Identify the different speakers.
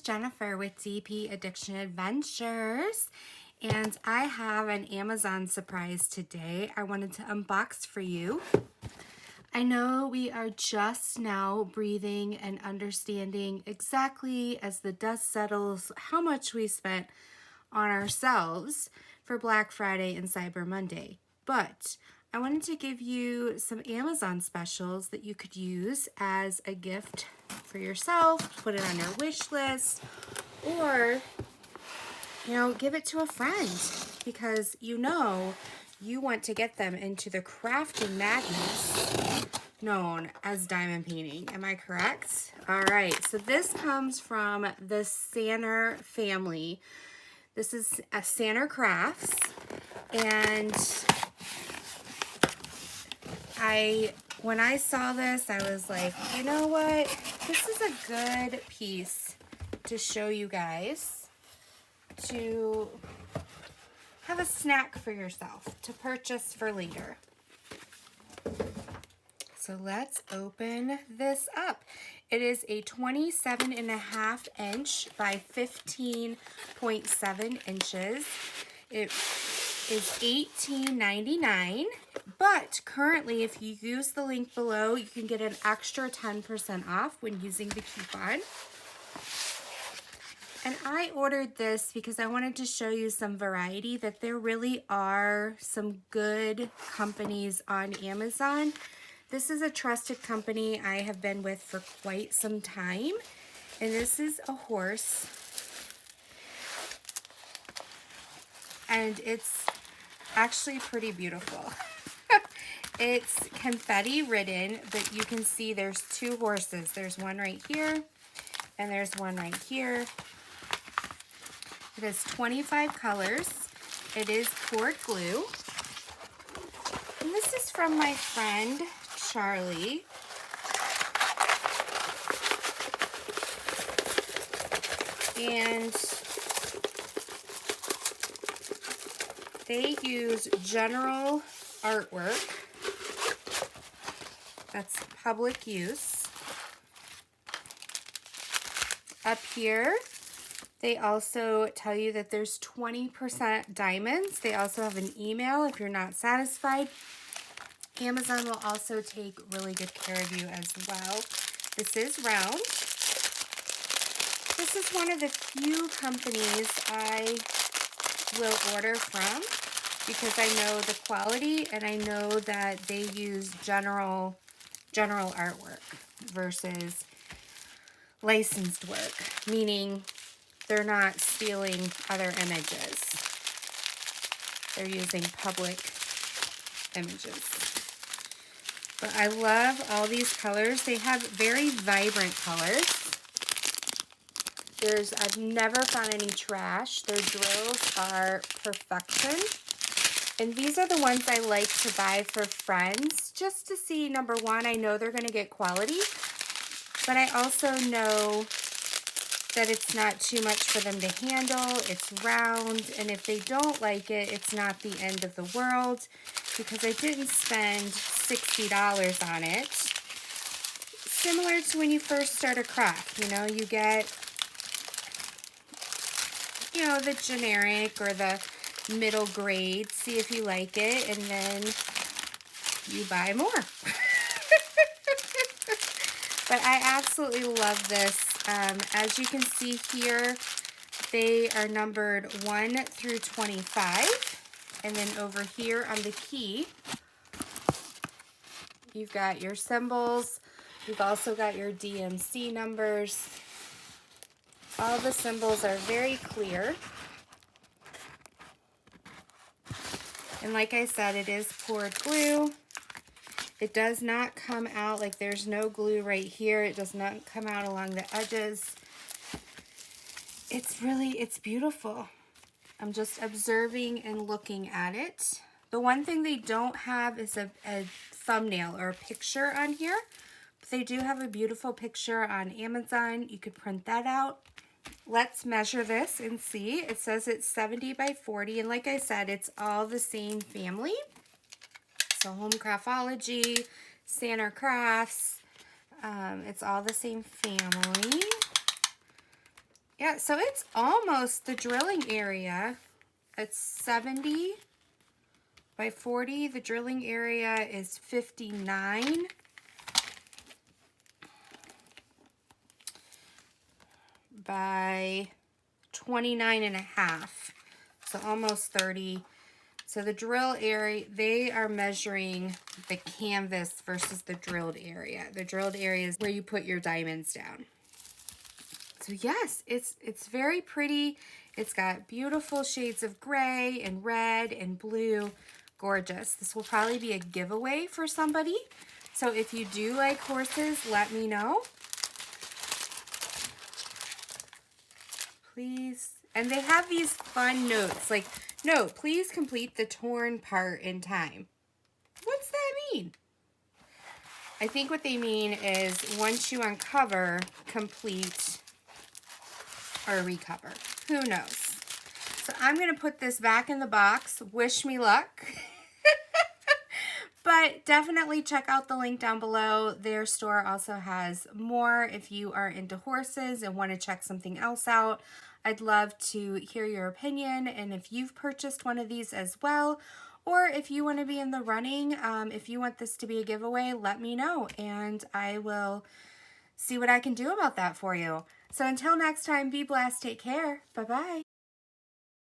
Speaker 1: Jennifer with DP Addiction Adventures, and I have an Amazon surprise today I wanted to unbox for you. I know we are just now breathing and understanding exactly as the dust settles how much we spent on ourselves for Black Friday and Cyber Monday, but I wanted to give you some Amazon specials that you could use as a gift for yourself, put it on your wish list, or, give it to a friend because you want to get them into the crafting madness known as diamond painting. Am I correct? All right, so this comes from the Saner family. This is a SanerCrafts, and when I saw this, I was like, you know what? This is a good piece to show you guys to have a snack for yourself, to purchase for later. So let's open this up. It is a 27.5 inch by 15.7 inches. It is $18.99, but currently if you use the link below, you can get an extra 10% off when using the coupon. And I ordered this because I wanted to show you some variety, that there really are some good companies on Amazon. This is a trusted company I have been with for quite some time, and this is a horse, and it's actually pretty beautiful. It's confetti ridden, but you can see there's two horses. There's one right here, and there's one right here. It has 25 colors. It is poured glue. And this is from my friend Charlie. And they use general artwork. That's public use. Up here, they also tell you that there's 20% diamonds. They also have an email if you're not satisfied. Amazon will also take really good care of you as well. This is round. This is one of the few companies I will order from because I know the quality and I know that they use general artwork versus licensed work, meaning they're not stealing other images. They're using public images. But I love all these colors. They have very vibrant colors. I've never found any trash. Their drills are perfection. And these are the ones I like to buy for friends, just to see, number one, I know they're going to get quality, but I also know that it's not too much for them to handle. It's round, and if they don't like it, it's not the end of the world, because I didn't spend $60 on it. Similar to when you first start a craft, you get, the generic or the middle grade, see if you like it, and then you buy more. But I absolutely love this. As you can see here, they are numbered 1 through 25. And then over here on the key, you've got your symbols. You've also got your DMC numbers. All the symbols are very clear. And like I said, it is poured glue. It does not come out, like there's no glue right here. It does not come out along the edges. It's beautiful. I'm just observing and looking at it. The one thing they don't have is a thumbnail or a picture on here. But they do have a beautiful picture on Amazon. You could print that out. Let's measure this and see. It says it's 70 by 40, and like I said, it's all the same family. So Home Craftology, SanerCrafts, it's all the same family. Yeah, so it's almost the drilling area. It's 70 by 40. The drilling area is 59 by 29 and a half. So almost 30. So the drill area, they are measuring the canvas versus the drilled area. The drilled area is where you put your diamonds down. So yes, it's very pretty. It's got beautiful shades of gray and red and blue. Gorgeous. This will probably be a giveaway for somebody. So if you do like horses, let me know. Please. And they have these fun notes like, no, please complete the torn part in time. What's that mean? I think what they mean is once you uncover, complete or recover. Who knows? So I'm going to put this back in the box. Wish me luck. But definitely check out the link down below. Their store also has more if you are into horses and want to check something else out. I'd love to hear your opinion, and if you've purchased one of these as well, or if you want to be in the running, if you want this to be a giveaway, let me know, and I will see what I can do about that for you. So until next time, be blessed, take care, bye-bye.